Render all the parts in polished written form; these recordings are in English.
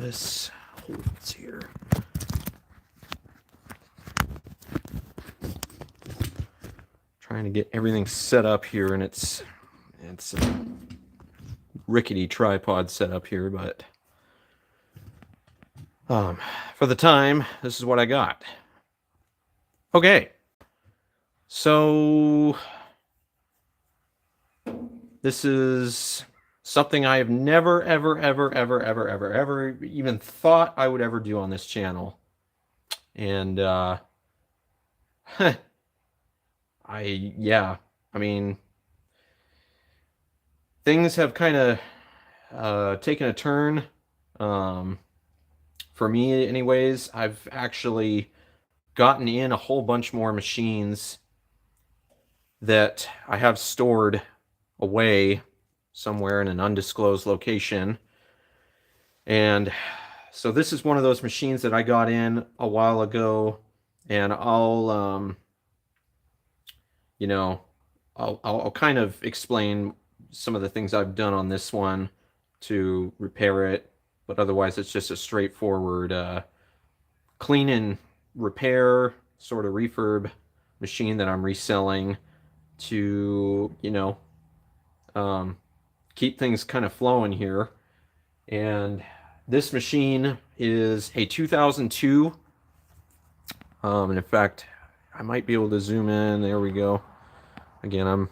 this holds here. Trying to get everything set up here, and it's a rickety tripod set up here, but for the time, this is what I got. Okay, so this is something I have never, ever even thought I would ever do on this channel. And, I mean, things have kind of taken a turn. For me, anyways. I've actually gotten in a whole bunch more machines that I have stored away somewhere in an undisclosed location. And so this is one of those machines that I got in a while ago, and I'll kind of explain some of the things I've done on this one to repair it, but otherwise it's just a straightforward clean and repair sort of refurb machine that I'm reselling to, keep things kind of flowing here. And this machine is a 2002. And in fact, I might be able to zoom in. There we go. Again, I'm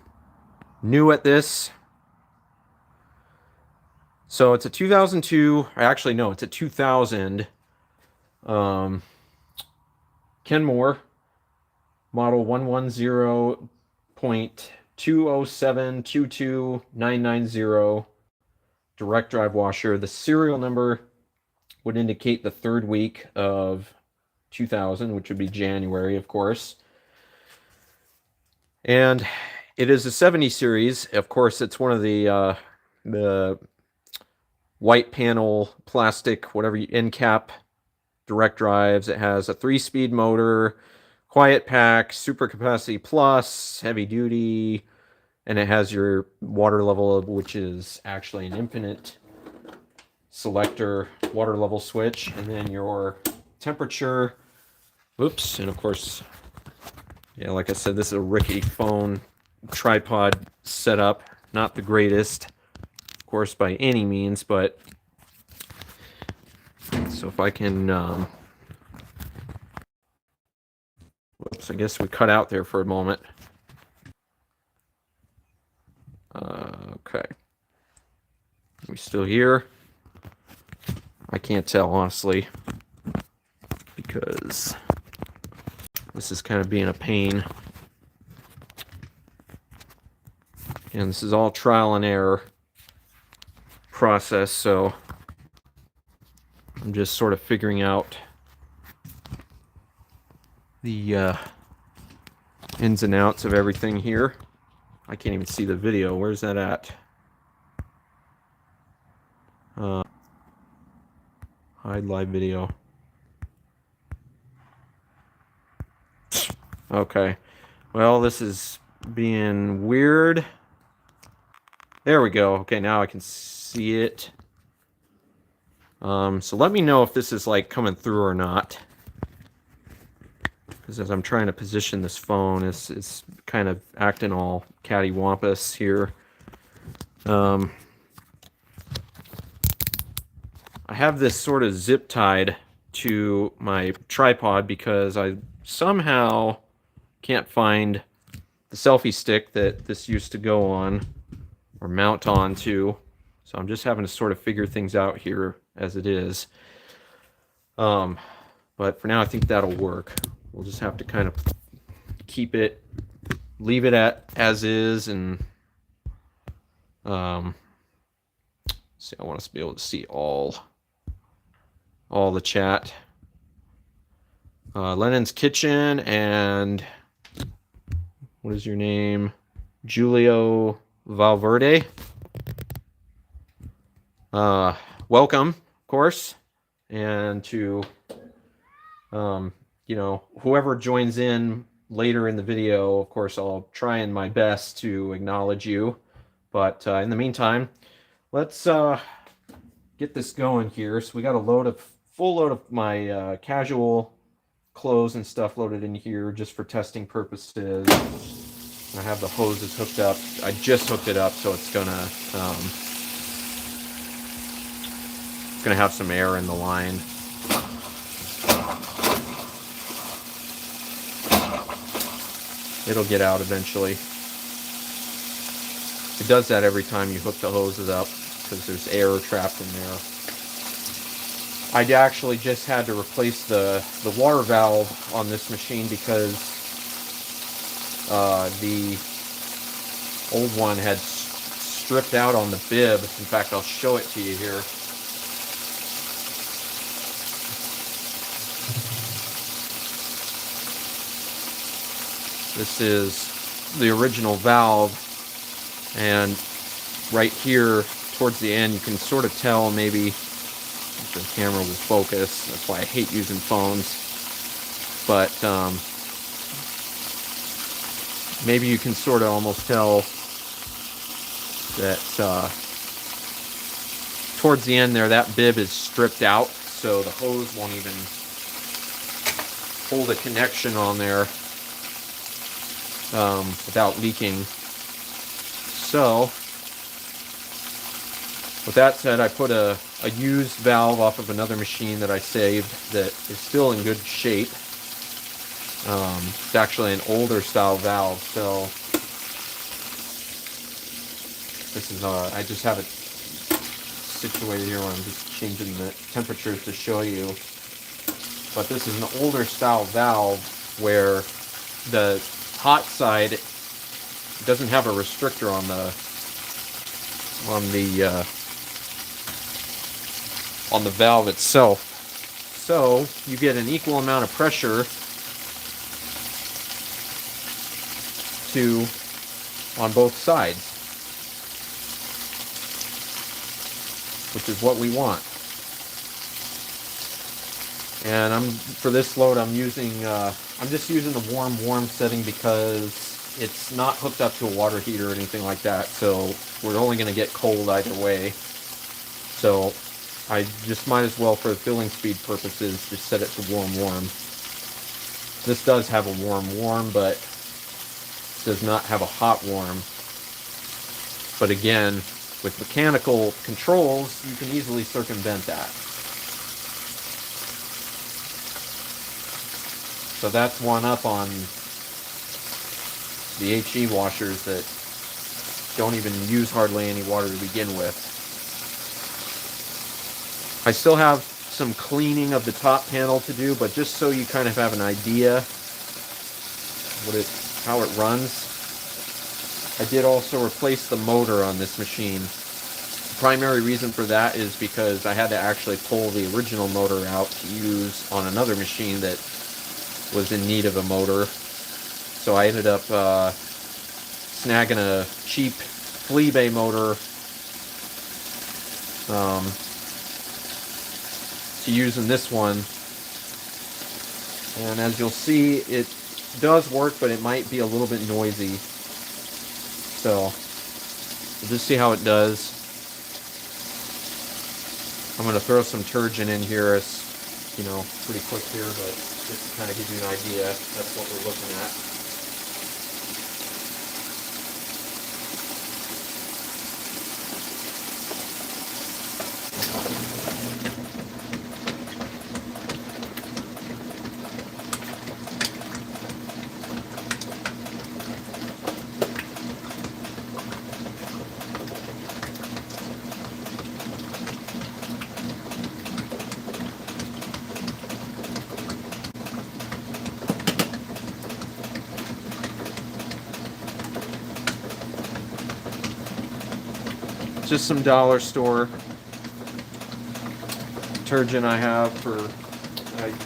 new at this. So it's a 2002. Actually, no, it's a 2000 Kenmore model 110.2072290 direct drive washer. The serial number would indicate the third week of 2000, which would be January, of course. And it is a 70 series. Of course, it's one of the white panel plastic, whatever, end cap direct drives. It has a 3-speed motor, quiet pack, super capacity plus, heavy duty, and it has your water level, which is actually an infinite selector water level switch, and then your temperature. Oops, and of course, yeah, like I said, this is a rickety phone tripod setup. Not the greatest, of course, by any means, but so if I can, whoops, I guess we cut out there for a moment. Okay. Are we still here? I can't tell, honestly, because this is kind of being a pain. And this is all trial and error process, so I'm just sort of figuring out the ins and outs of everything here. I can't even see the video. Where's that at? Hide live video. Okay. Well, this is being weird. There we go. Okay, now I can see it. So let me know if this is like coming through or not. Because as I'm trying to position this phone, it's kind of acting all cattywampus here. I have this sort of zip tied to my tripod because I somehow can't find the selfie stick that this used to go on or mount onto. So I'm just having to sort of figure things out here as it is. But for now, I think that'll work. We'll just have to kind of keep it, leave it at as is, and see, I want us to be able to see all the chat. Lennon's Kitchen, and what is your name? Julio Valverde. Welcome, of course, and to whoever joins in later in the video, of course, I'll try in my best to acknowledge you. But in the meantime, let's get this going here. So we got a full load of my casual clothes and stuff loaded in here just for testing purposes. I have the hoses hooked up. I just hooked it up, so it's gonna have some air in the line. It'll get out eventually. It does that every time you hook the hoses up because there's air trapped in there. I actually just had to replace the water valve on this machine because the old one had stripped out on the bib. In fact, I'll show it to you here. This is the original valve, and right here towards the end you can sort of tell, maybe if the camera will focus, that's why I hate using phones, but maybe you can sort of almost tell that towards the end there, that bib is stripped out, so the hose won't even hold a connection on there without leaking. So with that said, I put a used valve off of another machine that I saved that is still in good shape. It's actually an older style valve, so this is I just have it situated here where I'm just changing the temperatures to show you. But this is an older style valve where the hot side doesn't have a restrictor on the valve itself, so you get an equal amount of pressure on both sides, which is what we want. And for this load I'm just using the warm setting because it's not hooked up to a water heater or anything like that, so we're only going to get cold either way. So I just might as well, for filling speed purposes, just set it to warm. This does have a warm, but it does not have a hot warm. But again, with mechanical controls, you can easily circumvent that. So that's one up on the HE washers that don't even use hardly any water to begin with. I still have some cleaning of the top panel to do, but just so you kind of have an idea how it runs, I did also replace the motor on this machine. The primary reason for that is because I had to actually pull the original motor out to use on another machine that was in need of a motor. So I ended up snagging a cheap flea bay motor to use in this one. And as you'll see, it does work, but it might be a little bit noisy. So we'll just see how it does. I'm going to throw some turgid in here, as you know, pretty quick here, but just to kind of give you an idea, that's what we're looking at. Just some dollar store detergent I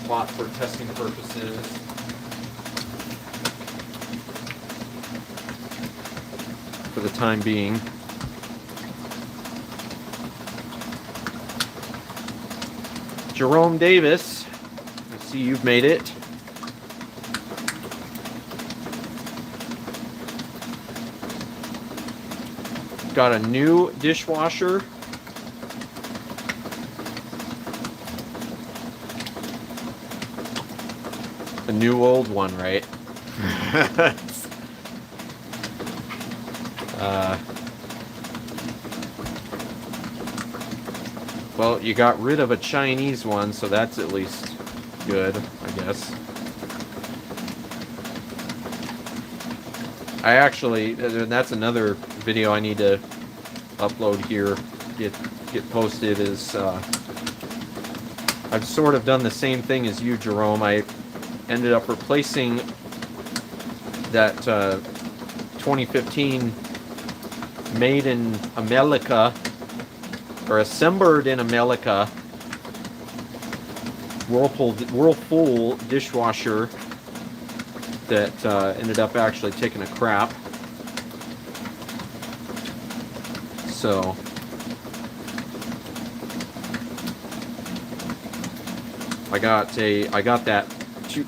bought for testing purposes. For the time being. Jerome Davis, I see you've made it. Got a new dishwasher new old one, right? Well, you got rid of a Chinese one, so that's at least good, I guess. I actually, that's another video I need to upload here, get posted, is I've sort of done the same thing as you, Jerome. I ended up replacing that 2015 made in America, or assembled in America, Whirlpool dishwasher that ended up actually taking a crap. So I got that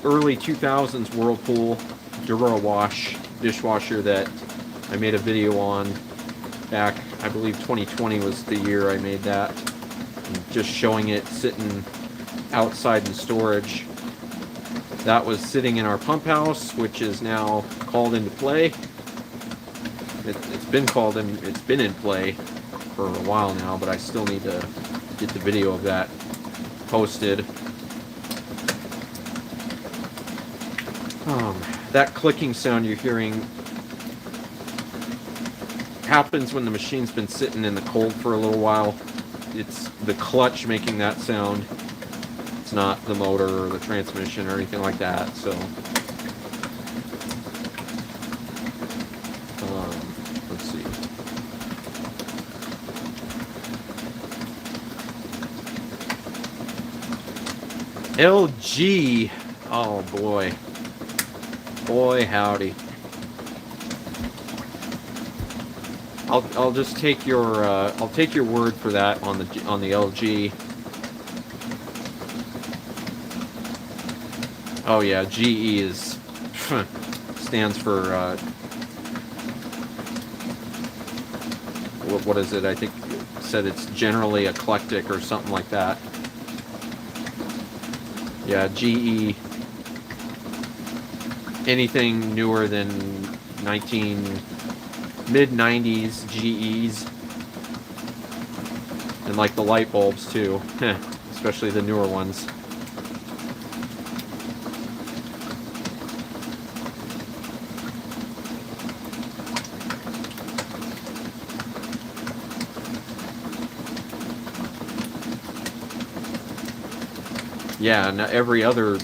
early 2000s Whirlpool DuraWash dishwasher that I made a video on back, I believe 2020 was the year I made that, and just showing it sitting outside in storage. That was sitting in our pump house, which is now called into play. It's been in play for a while now, but I still need to get the video of that posted. That clicking sound you're hearing happens when the machine's been sitting in the cold for a little while. It's the clutch making that sound. It's not the motor or the transmission or anything like that. So let's see. LG. Oh boy. Boy howdy. I'll just take your word for that on the LG. Oh yeah, GE is stands for what is it? I think it said it's generally eclectic or something like that. Yeah, GE. Anything newer than mid-90s GEs, and like the light bulbs too, especially the newer ones. Yeah, and every other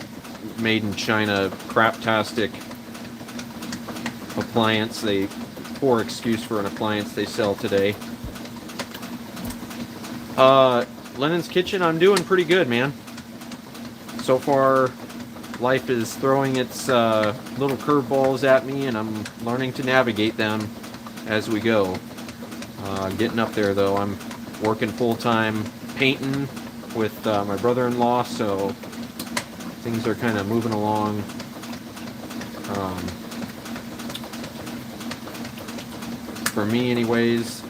made in China craptastic appliance, poor excuse for an appliance they sell today. Lennon's Kitchen, I'm doing pretty good, man. So far, life is throwing its little curveballs at me, and I'm learning to navigate them as we go. Getting up there, though. I'm working full-time painting with my brother-in-law, so things are kind of moving along. For me, anyways.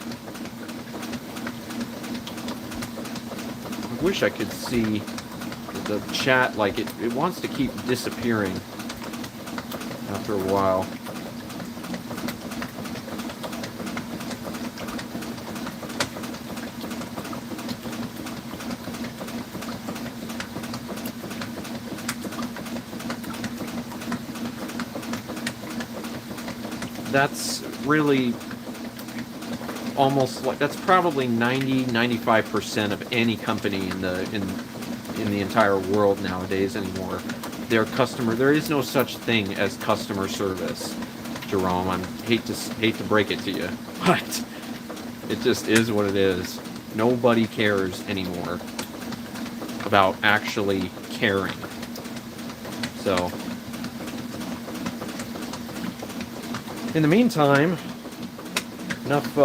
I wish I could see the chat, like it wants to keep disappearing after a while. That's really almost like, that's probably 95% of any company in the entire world nowadays anymore. Their customer, there is no such thing as customer service, Jerome. I hate to break it to you, but it just is what it is. Nobody cares anymore about actually caring. So in the meantime, enough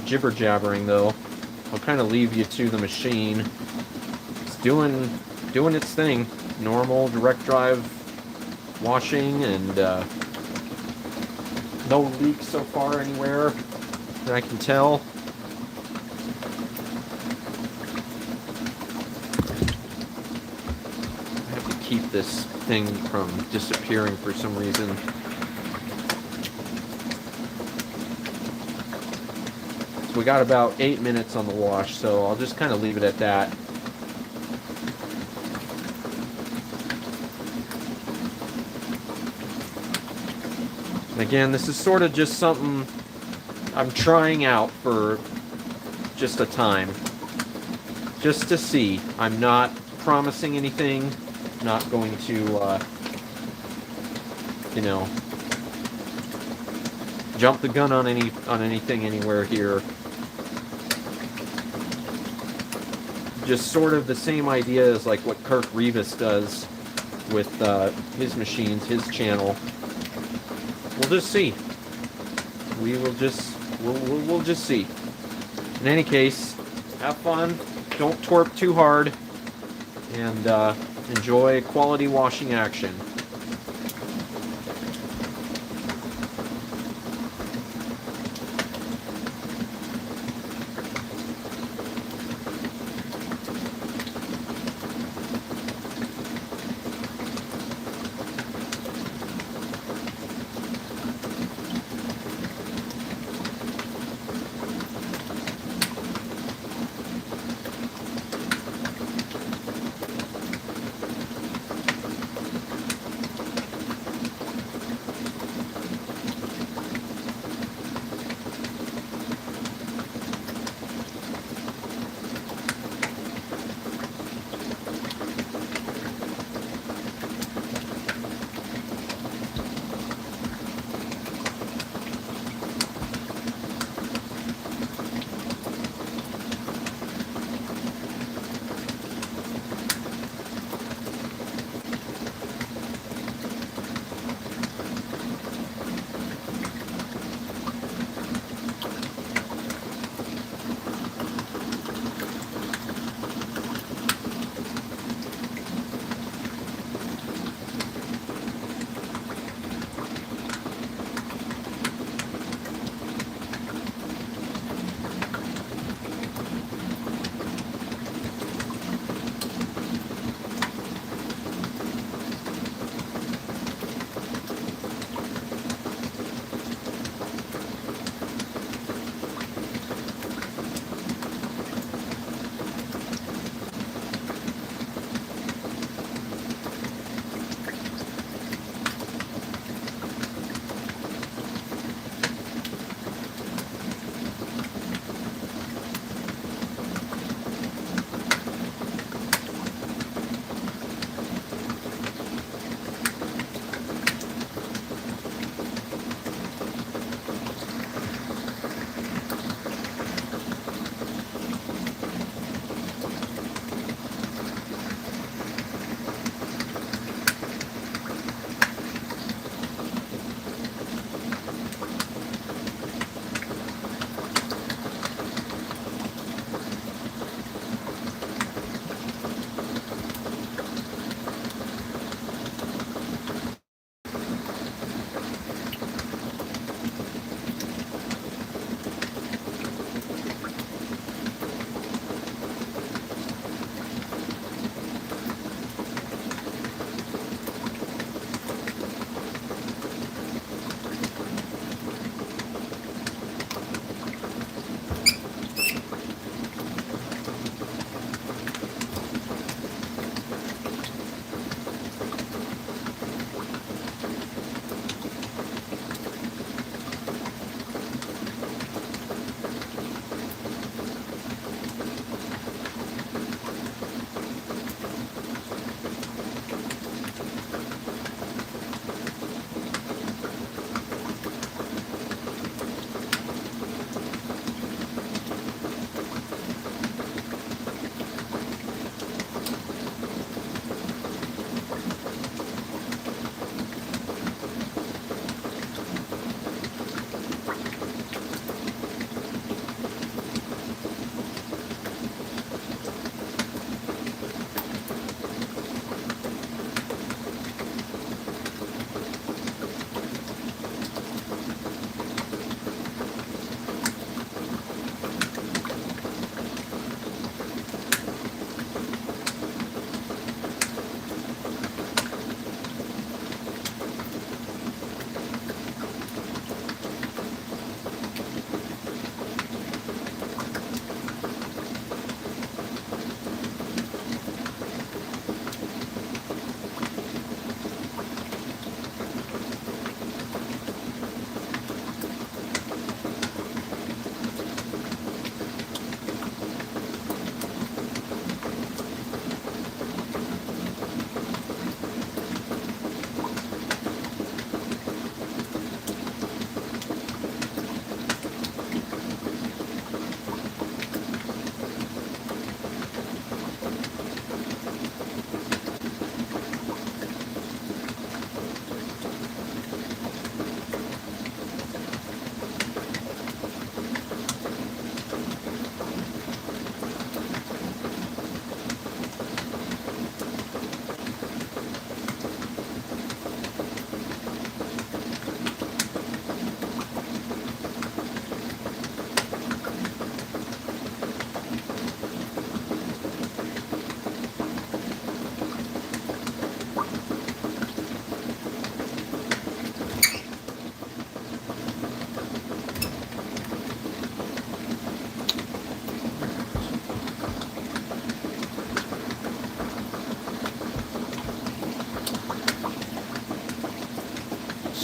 jibber jabbering though. I'll kind of leave you to the machine. It's doing its thing. Normal direct drive washing, and no leaks so far anywhere that I can tell. I have the keep this thing from disappearing for some reason. So we got about 8 minutes on the wash, so I'll just kind of leave it at that. And again, this is sort of just something I'm trying out for just a time. Just to see. I'm not promising anything. Not going to, you know, jump the gun on anything anywhere here. Just sort of the same idea as like what Kirk Rivas does with his machines, his channel. We'll just see. We'll just see. In any case, have fun. Don't torp too hard. And enjoy quality washing action.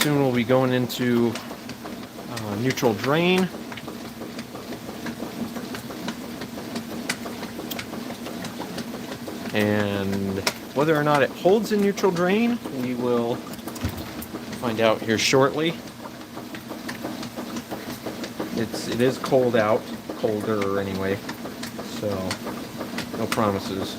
soon we'll be going into neutral drain. And whether or not it holds in neutral drain, we will find out here shortly. It is cold out, colder anyway, so no promises.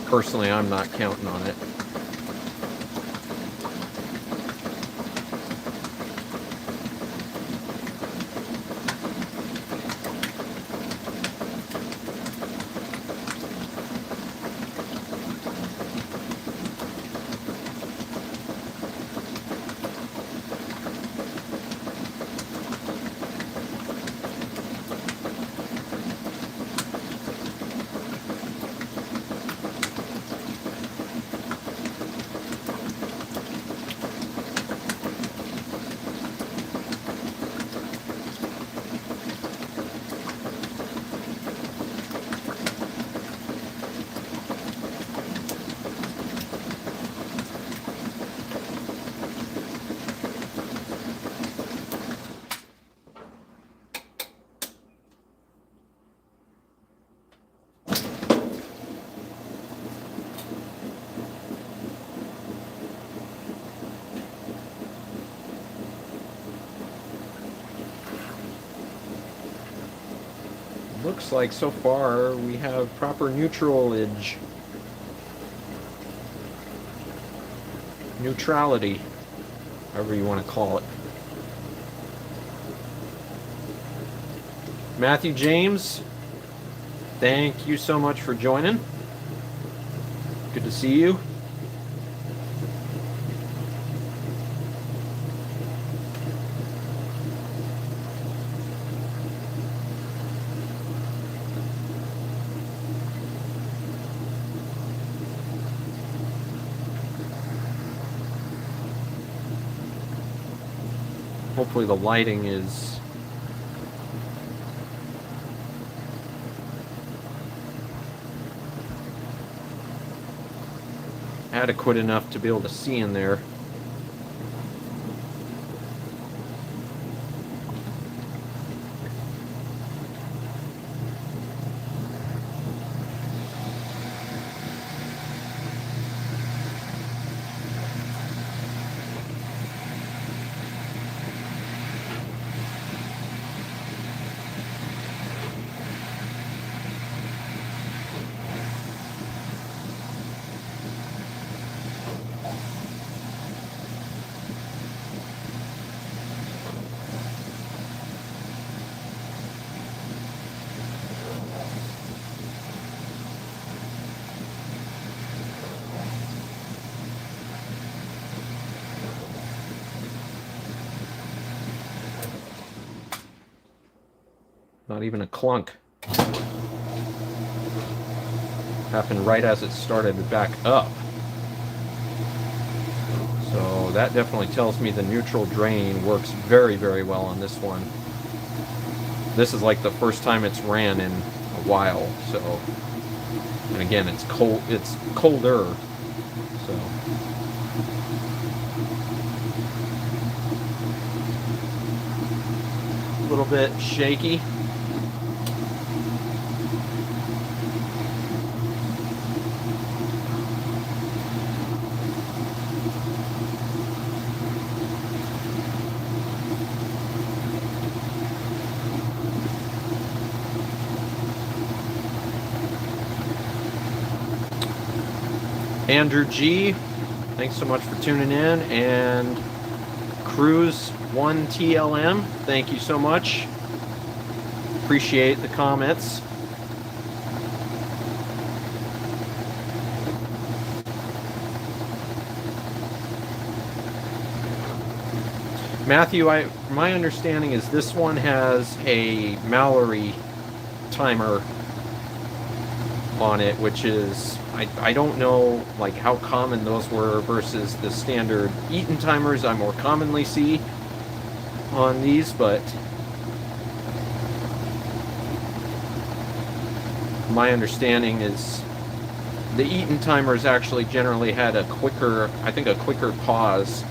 Personally, I'm not counting on it. Looks like so far we have proper neutralage. Neutrality, however you want to call it. Matthew James, thank you so much for joining. Good to see you. Hopefully the lighting is adequate enough to be able to see in there. Not even a clunk. Happened right as it started to back up. So that definitely tells me the neutral drain works very, very well on this one. This is like the first time it's ran in a while, so. And again, it's cold. It's colder, so. A little bit shaky. Andrew G, thanks so much for tuning in, and Cruise1TLM, thank you so much. Appreciate the comments. Matthew, my understanding is this one has a Mallory timer on it, which is, I don't know like how common those were versus the standard Eaton timers I more commonly see on these, but my understanding is the Eaton timers actually generally had a quicker, I think a quicker pause.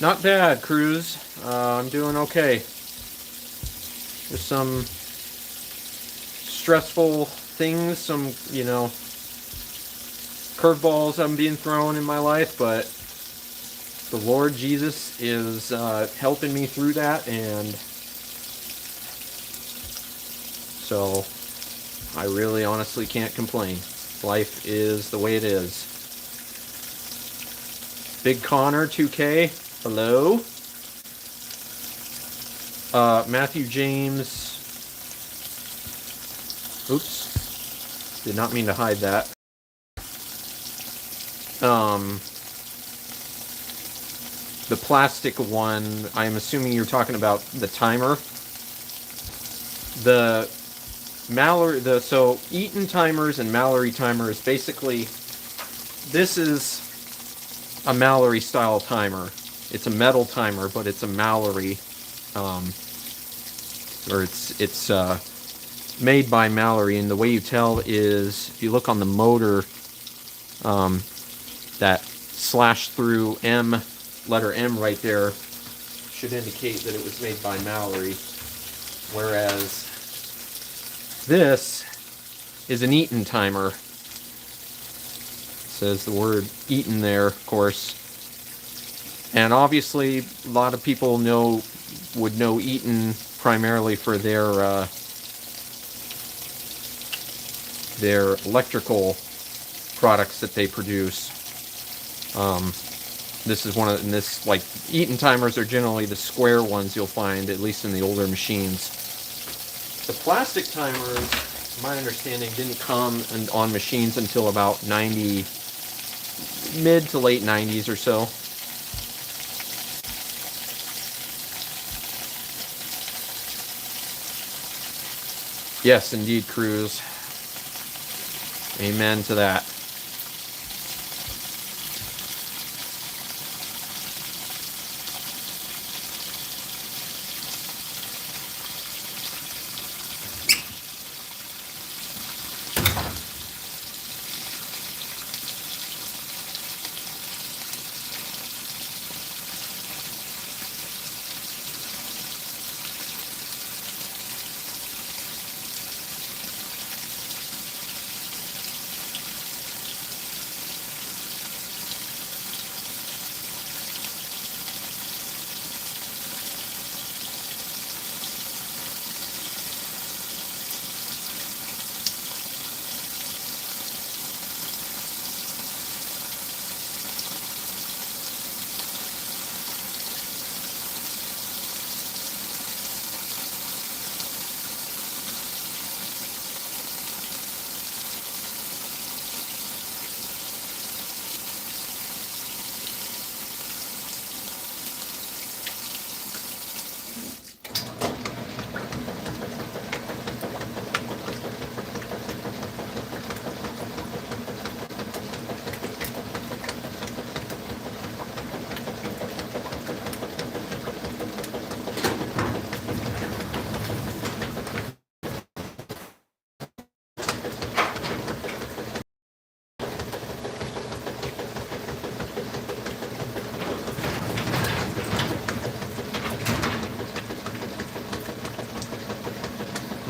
Not bad, Cruz. I'm doing okay. There's some stressful things, some, you know, curveballs I'm being thrown in my life, but the Lord Jesus is helping me through that, and so I really honestly can't complain. Life is the way it is. Big Connor 2K, hello. Matthew James. Oops. Did not mean to hide that. The plastic one, I'm assuming you're talking about the timer. The Mallory, so Eaton timers and Mallory timers, basically, this is a Mallory style timer. It's a metal timer, but it's a Mallory, or it's made by Mallory, and the way you tell is if you look on the motor, that slash through M, letter M right there, should indicate that it was made by Mallory, whereas this is an Eaton timer. It says the word Eaton there, of course. And obviously, a lot of people would know Eaton primarily for their electrical products that they produce. This is one of this, like, Eaton timers are generally the square ones you'll find, at least in the older machines. The plastic timers, my understanding, didn't come on machines until about mid to late 90s or so. Yes, indeed, Cruz. Amen to that.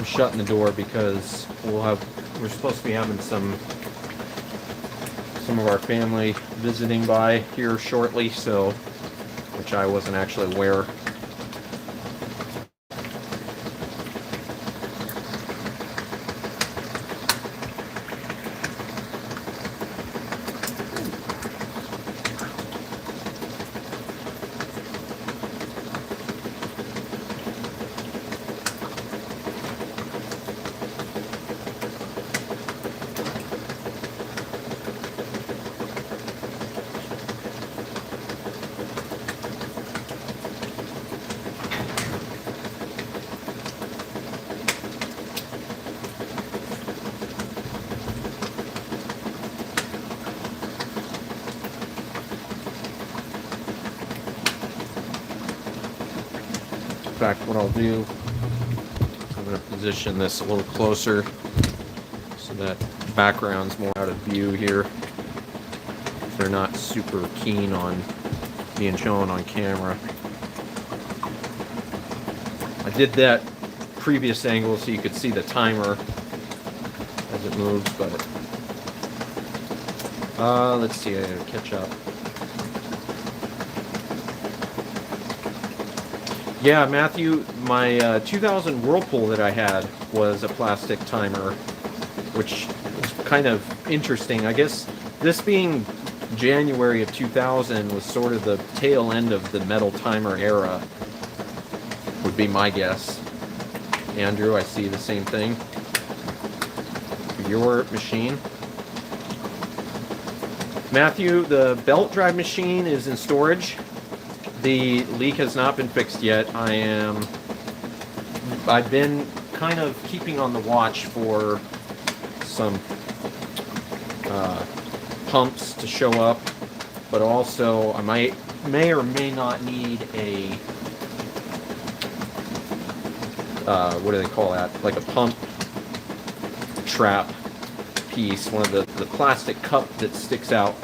I'm shutting the door because we're supposed to be having some of our family visiting by here shortly, so, which I wasn't actually aware. fact, what I'll do, I'm going to position this a little closer so that the background's more out of view here. They're not super keen on being shown on camera. I did that previous angle so you could see the timer as it moves, but let's see, I gotta catch up. Yeah, Matthew, my 2000 Whirlpool that I had was a plastic timer, which was kind of interesting. I guess this being January of 2000 was sort of the tail end of the metal timer era, would be my guess. Andrew, I see the same thing. Your machine. Matthew, the belt drive machine is in storage. The leak has not been fixed yet. I've been kind of keeping on the watch for some pumps to show up, but also I may or may not need a what do they call that? Like a pump trap piece, one of the plastic cup that sticks out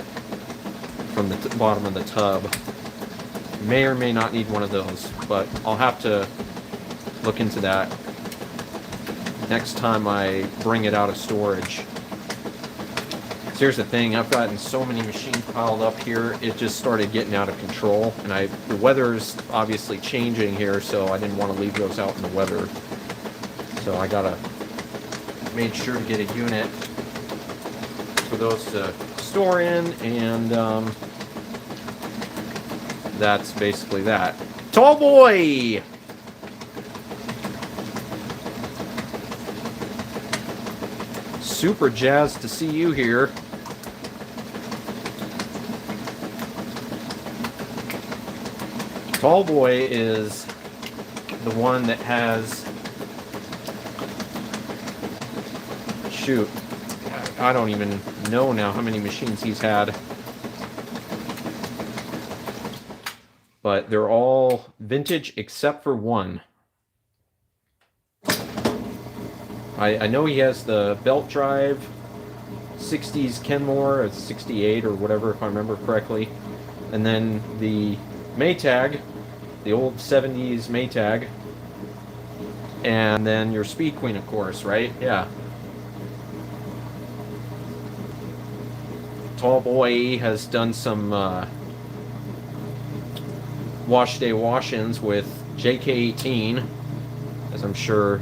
from the bottom of the tub. May or may not need one of those, but I'll have to look into that next time I bring it out of storage. So here's the thing, I've gotten so many machines piled up here, it just started getting out of control, and the weather's obviously changing here, so I didn't want to leave those out in the weather. So I made sure to get a unit for those to store in, and that's basically that. Tall boy! Super jazzed to see you here. Tall boy is the one that has, shoot, I don't even know now how many machines he's had. But they're all vintage except for one. I know he has the belt drive, 60s Kenmore, or 68 or whatever if I remember correctly. And then the Maytag, the old 70s Maytag. And then your Speed Queen, of course, right? Yeah. Tall boy has done some wash day wash-ins with JK18, as I'm sure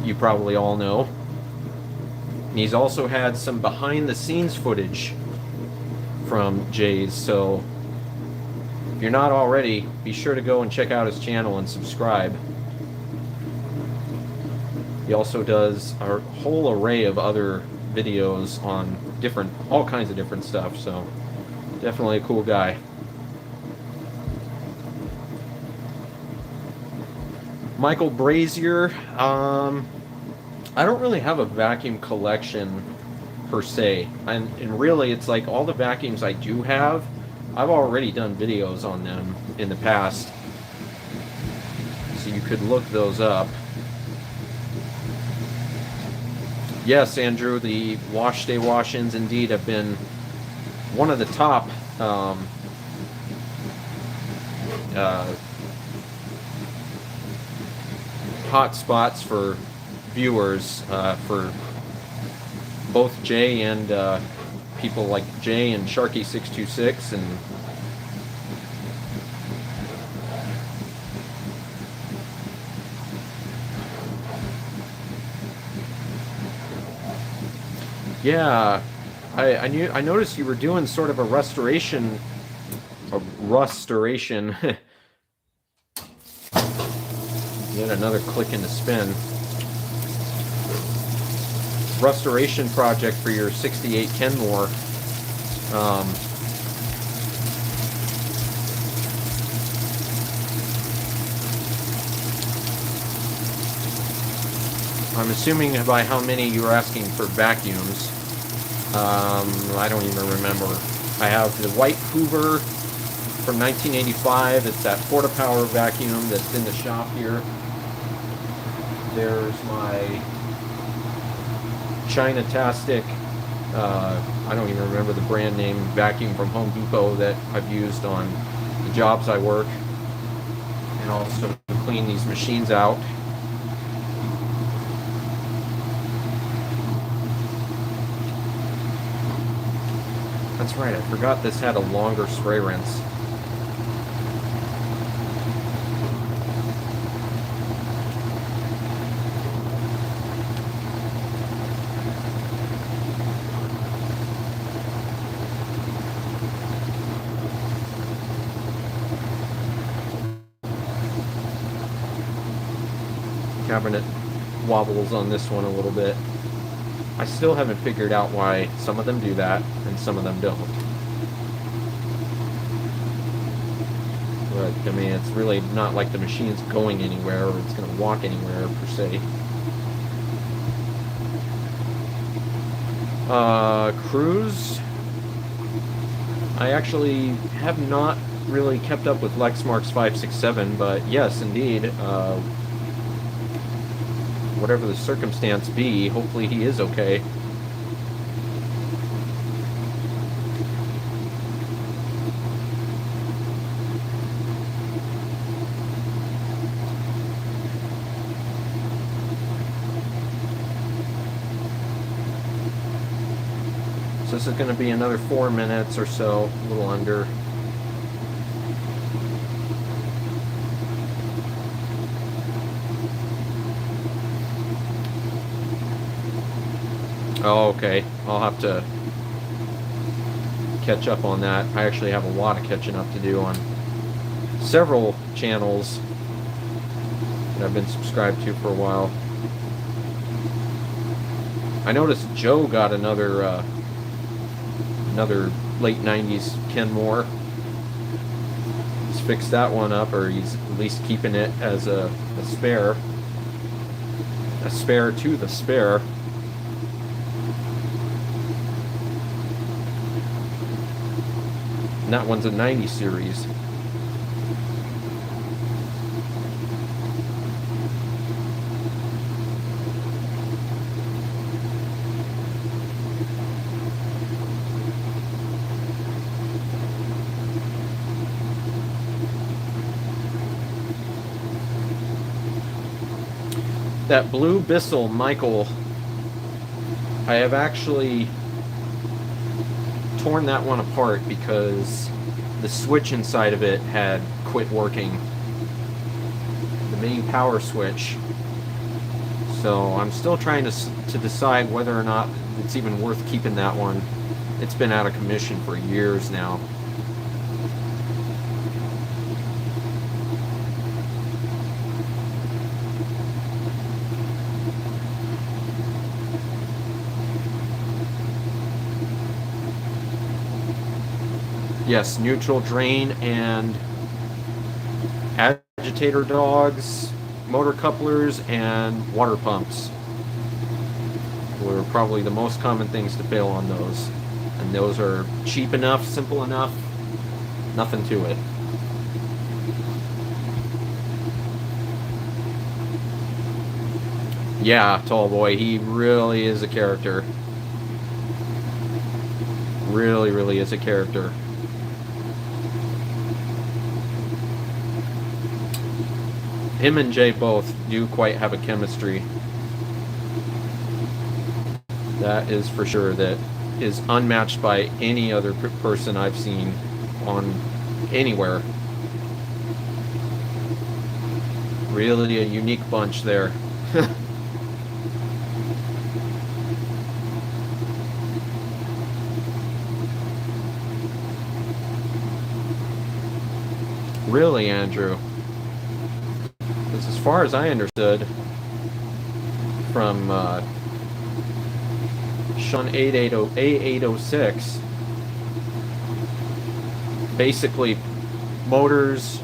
you probably all know. And he's also had some behind-the-scenes footage from Jay's, so if you're not already, be sure to go and check out his channel and subscribe. He also does a whole array of other videos on all kinds of different stuff, so definitely a cool guy. Michael Brazier, I don't really have a vacuum collection per se, and really it's like all the vacuums I do have, I've already done videos on them in the past, so you could look those up. Yes, Andrew, the wash day wash-ins indeed have been one of the top hot spots for viewers, for both Jay and people like Jay and Sharky626 and yeah, I noticed you were doing sort of a restoration. Yet another click into spin. Restoration project for your 68 Kenmore. I'm assuming by how many you were asking for vacuums. I don't even remember. I have the white Hoover from 1985. It's that Porta-Power vacuum that's in the shop here. There's my China-tastic, I don't even remember the brand name, vacuum from Home Depot that I've used on the jobs I work, and also to clean these machines out. That's right, I forgot this had a longer spray rinse. Cabinet wobbles on this one a little bit. I still haven't figured out why some of them do that and some of them don't. But, I mean, it's really not like the machine's going anywhere or it's going to walk anywhere, per se. Cruise. I actually have not really kept up with Lexmark's 567, but yes, indeed. Whatever the circumstance be, hopefully he is okay. So this is going to be another 4 minutes or so, a little under. Oh, okay. I'll have to catch up on that. I actually have a lot of catching up to do on several channels that I've been subscribed to for a while. I noticed Joe got another late 90s Kenmore. He's fixed that one up, or he's at least keeping it as a spare. A spare to the spare. And that one's a 90 series. That blue Bissell Michael, I have actually torn that one apart because the switch inside of it had quit working. The main power switch. So I'm still trying to decide whether or not it's even worth keeping that one. It's been out of commission for years now. Yes, neutral drain and agitator dogs, motor couplers, and water pumps were probably the most common things to fail on those. And those are cheap enough, simple enough, nothing to it. Yeah, tall boy, he really is a character. Really, really is a character. Him and Jay both do quite have a chemistry. That is for sure. That is unmatched by any other person I've seen on anywhere. Really a unique bunch there. Really, Andrew? Because as far as I understood from Sean A806, basically motors,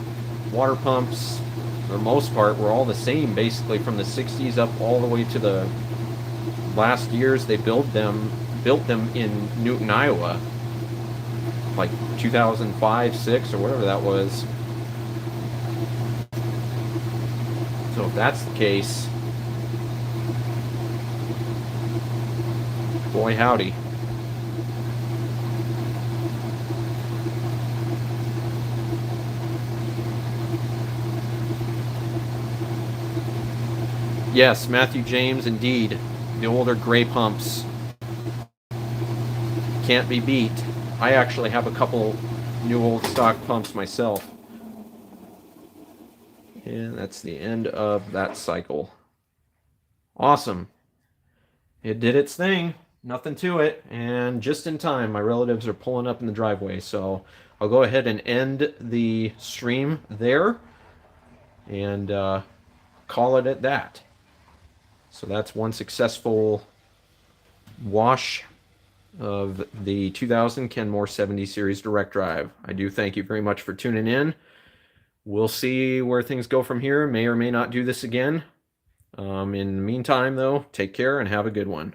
water pumps, for the most part, were all the same, basically from the 60s up all the way to the last years they built them in Newton, Iowa. like 2005, 6, or whatever that was. So if that's the case, boy howdy. Yes, Matthew James, indeed. The older gray pumps can't be beat. I actually have a couple new old stock pumps myself. And that's the end of that cycle. Awesome. It did its thing. Nothing to it. And just in time, my relatives are pulling up in the driveway. So I'll go ahead and end the stream there and call it at that. So that's one successful wash of the 2000 Kenmore 70 series direct drive. I do thank you very much for tuning in. We'll see where things go from here. May or may not do this again. In the meantime, though, take care and have a good one.